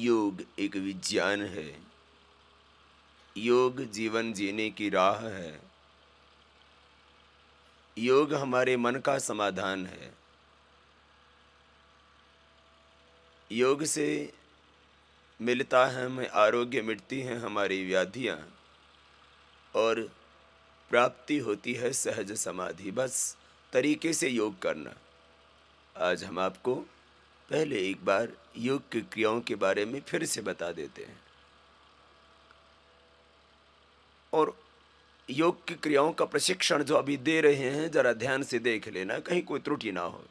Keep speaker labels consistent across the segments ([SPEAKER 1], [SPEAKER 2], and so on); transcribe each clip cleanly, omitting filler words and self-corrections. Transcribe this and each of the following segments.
[SPEAKER 1] योग एक विज्ञान है। योग जीवन जीने की राह है। योग हमारे मन का समाधान है। योग से मिलता है हमें आरोग्य, मिटती हैं हमारी व्याधियाँ और प्राप्ति होती है सहज समाधि। बस तरीके से योग करना। आज हम आपको पहले एक बार योग की क्रियाओं के बारे में फिर से बता देते हैं और योग की क्रियाओं का प्रशिक्षण जो अभी दे रहे हैं जरा ध्यान से देख लेना, कहीं कोई त्रुटि ना हो।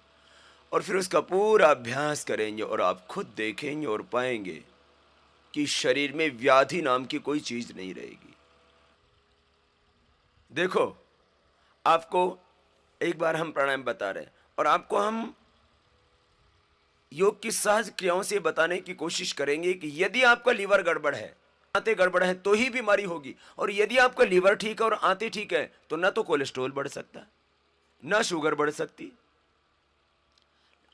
[SPEAKER 1] और फिर उसका पूरा अभ्यास करेंगे और आप खुद देखेंगे और पाएंगे कि शरीर में व्याधि नाम की कोई चीज नहीं रहेगी। देखो, आपको एक बार हम प्राणायाम बता रहे हैं और आपको हम योग की सहज क्रियाओं से बताने की कोशिश करेंगे कि यदि आपका लीवर गड़बड़ है, आंतें गड़बड़ है, तो ही बीमारी होगी। और यदि आपका लीवर ठीक है और आंतें ठीक है तो ना तो कोलेस्ट्रॉल बढ़ सकता, ना शुगर बढ़ सकती।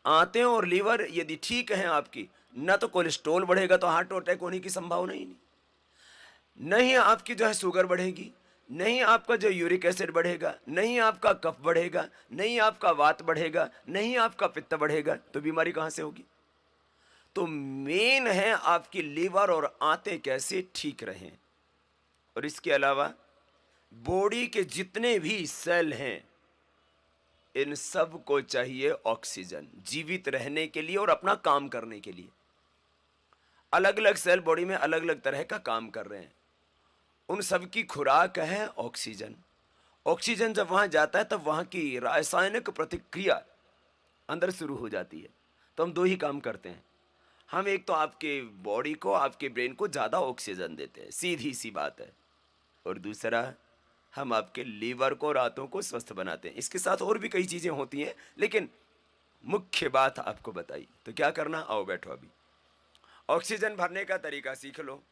[SPEAKER 1] आंतें और लीवर यदि ठीक हैं आपकी, ना तो कोलेस्ट्रॉल बढ़ेगा तो हार्ट अटैक होने की संभावना ही नहीं, नहीं आपकी जो है शुगर बढ़ेगी, नहीं आपका जो यूरिक एसिड बढ़ेगा, नहीं आपका कफ बढ़ेगा, नहीं आपका वात बढ़ेगा, नहीं आपका पित्त बढ़ेगा, तो बीमारी कहां से होगी। तो मेन है आपकी लीवर और आंतें कैसे ठीक रहें। और इसके अलावा बॉडी के जितने भी सेल हैं, इन सब को चाहिए ऑक्सीजन जीवित रहने के लिए और अपना काम करने के लिए। अलग अलग सेल बॉडी में अलग अलग तरह का काम कर रहे हैं, उन सब की खुराक है ऑक्सीजन। ऑक्सीजन जब वहां जाता है तब वहां की रासायनिक प्रतिक्रिया अंदर शुरू हो जाती है। तो हम दो ही काम करते हैं, हम एक तो आपके बॉडी को, आपके ब्रेन को ज़्यादा ऑक्सीजन देते हैं, सीधी सी बात है। और दूसरा, हम आपके लीवर को, रातों को स्वस्थ बनाते हैं। इसके साथ और भी कई चीज़ें होती हैं, लेकिन मुख्य बात आपको बताई। तो क्या करना, आओ बैठो, अभी ऑक्सीजन भरने का तरीका सीख लो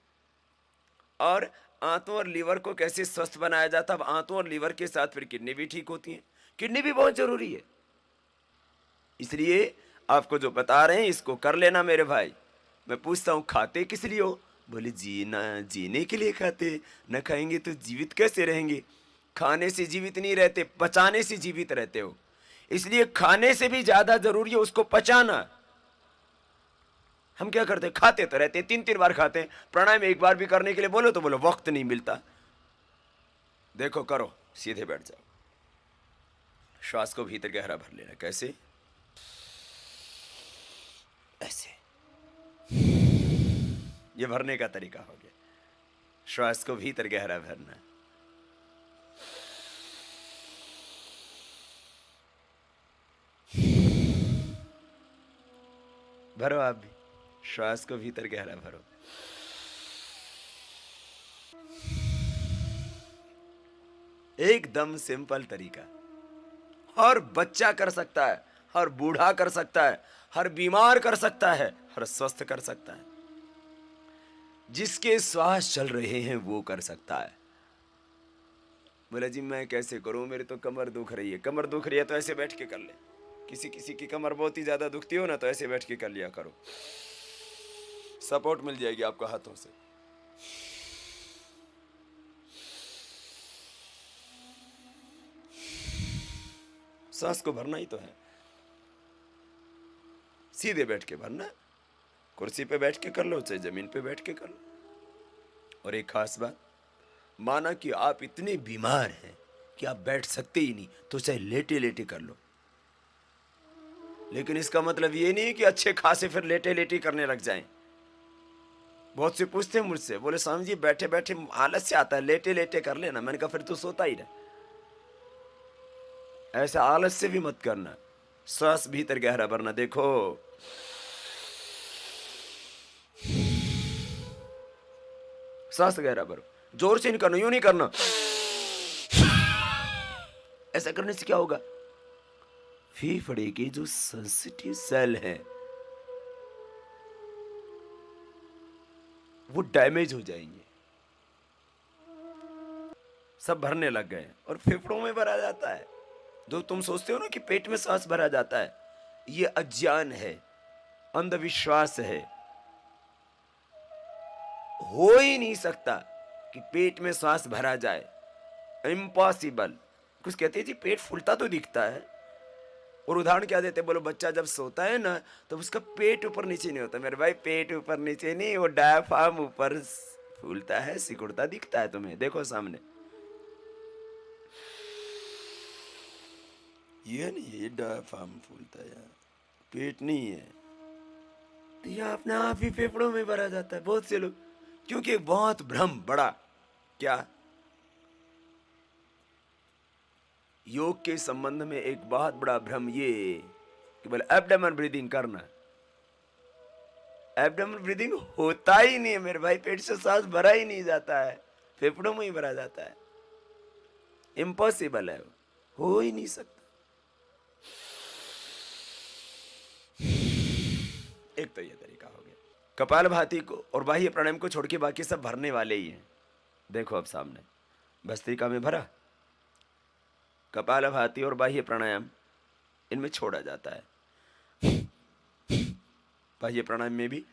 [SPEAKER 1] और आंतों और लीवर को कैसे स्वस्थ बनाया जाता है। अब आंतों और लीवर के साथ फिर किडनी भी ठीक होती है, किडनी भी बहुत जरूरी है। इसलिए आपको जो बता रहे हैं इसको कर लेना मेरे भाई। मैं पूछता हूं, खाते किस लिए हो? बोले जीना, जीने के लिए खाते, न खाएंगे तो जीवित कैसे रहेंगे। खाने से जीवित नहीं रहते, पचाने से जीवित रहते हो। इसलिए खाने से भी ज्यादा जरूरी है उसको पचाना। हम क्या करते, खाते तो रहते, तीन तीन बार खाते हैं। प्राणायाम एक बार भी करने के लिए बोलो तो बोलो वक्त नहीं मिलता। देखो, करो, सीधे बैठ जाओ, श्वास को भीतर गहरा भर लेना। कैसे? ऐसे। ये भरने का तरीका हो गया। श्वास को भीतर गहरा भरना। भरो आप भी, श्वास को भीतर गहरा भरो। एकदम सिंपल तरीका, हर बच्चा कर सकता है, हर बूढ़ा कर सकता है, हर बीमार कर सकता है, हर स्वस्थ कर सकता है। जिसके श्वास चल रहे हैं वो कर सकता है। बोला जी मैं कैसे करूं, मेरी तो कमर दुख रही है। कमर दुख रही है तो ऐसे बैठ के कर ले। किसी किसी की कमर बहुत ही ज्यादा दुखती हो ना, तो ऐसे बैठ के कर लिया करो, सपोर्ट मिल जाएगी आपको हाथों से। सांस को भरना ही तो है, सीधे बैठ के भरना। कुर्सी पे बैठ के कर लो, चाहे जमीन पे बैठ के कर लो। और एक खास बात, माना कि आप इतने बीमार हैं कि आप बैठ सकते ही नहीं, तो चाहे लेटे लेटे कर लो। लेकिन इसका मतलब ये नहीं कि अच्छे खासे फिर लेटे लेटे करने लग जाएं। बहुत से पूछते हैं मुझसे, बोले स्वामी जी बैठे बैठे आलस से आता है, लेटे लेटे कर लेना। मैंने कहा फिर तो सोता ही रहे। ऐसा आलस से भी मत करना, श्वास भीतर गहरा भरना। देखो, सांस गहरा भरो, जोर से नहीं करना, यूं नहीं करना। ऐसा करने से क्या होगा, फेफड़े के जो सेंसिटिव सेल हैं वो डैमेज हो जाएंगे। सब भरने लग गए और फेफड़ों में भरा जाता है। जो तुम सोचते हो ना कि पेट में सांस भरा जाता है, ये अज्ञान है, अंधविश्वास है। हो ही नहीं सकता कि पेट में सांस भरा जाए, इम्पॉसिबल। कुछ कहते हैं जी पेट फूलता तो दिखता है, और उदाहरण क्या देते, बोलो बच्चा जब सोता है ना तो उसका पेट ऊपर नीचे नहीं होता। मेरे भाई पेट ऊपर नीचे नहीं, वो डायफ्राम ऊपर फूलता है, सिकुड़ता दिखता है तुम्हें, देखो सामने। ये नहीं, ये डायफ्राम फूलता है, पेट नहीं है। तो यह अपने आप ही फेफड़ों में भरा जाता है बहुत से लोग, क्योंकि बहुत भ्रम बड़ा। क्या? योग के संबंध में एक बहुत बड़ा भ्रम ये कि बोले एब्डोमेन ब्रीदिंग करना। एब्डोमेन ब्रीदिंग होता ही नहीं है मेरे भाई, पेट से सांस भरा ही नहीं जाता है, फेफड़ों में ही भरा जाता है, इम्पॉसिबल है, हो ही नहीं सकता। एक तो ये तरीका हो गया। कपालभाति को और बाह्य प्राणायाम को छोड़ के बाकी सब भरने वाले ही हैं। देखो अब सामने भस्त्रिका में भरा, कपालभाति और बाह्य प्राणायाम इनमें छोड़ा जाता है। बाह्य प्राणायाम में भी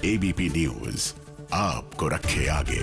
[SPEAKER 2] एबीपी न्यूज आपको रखे आगे।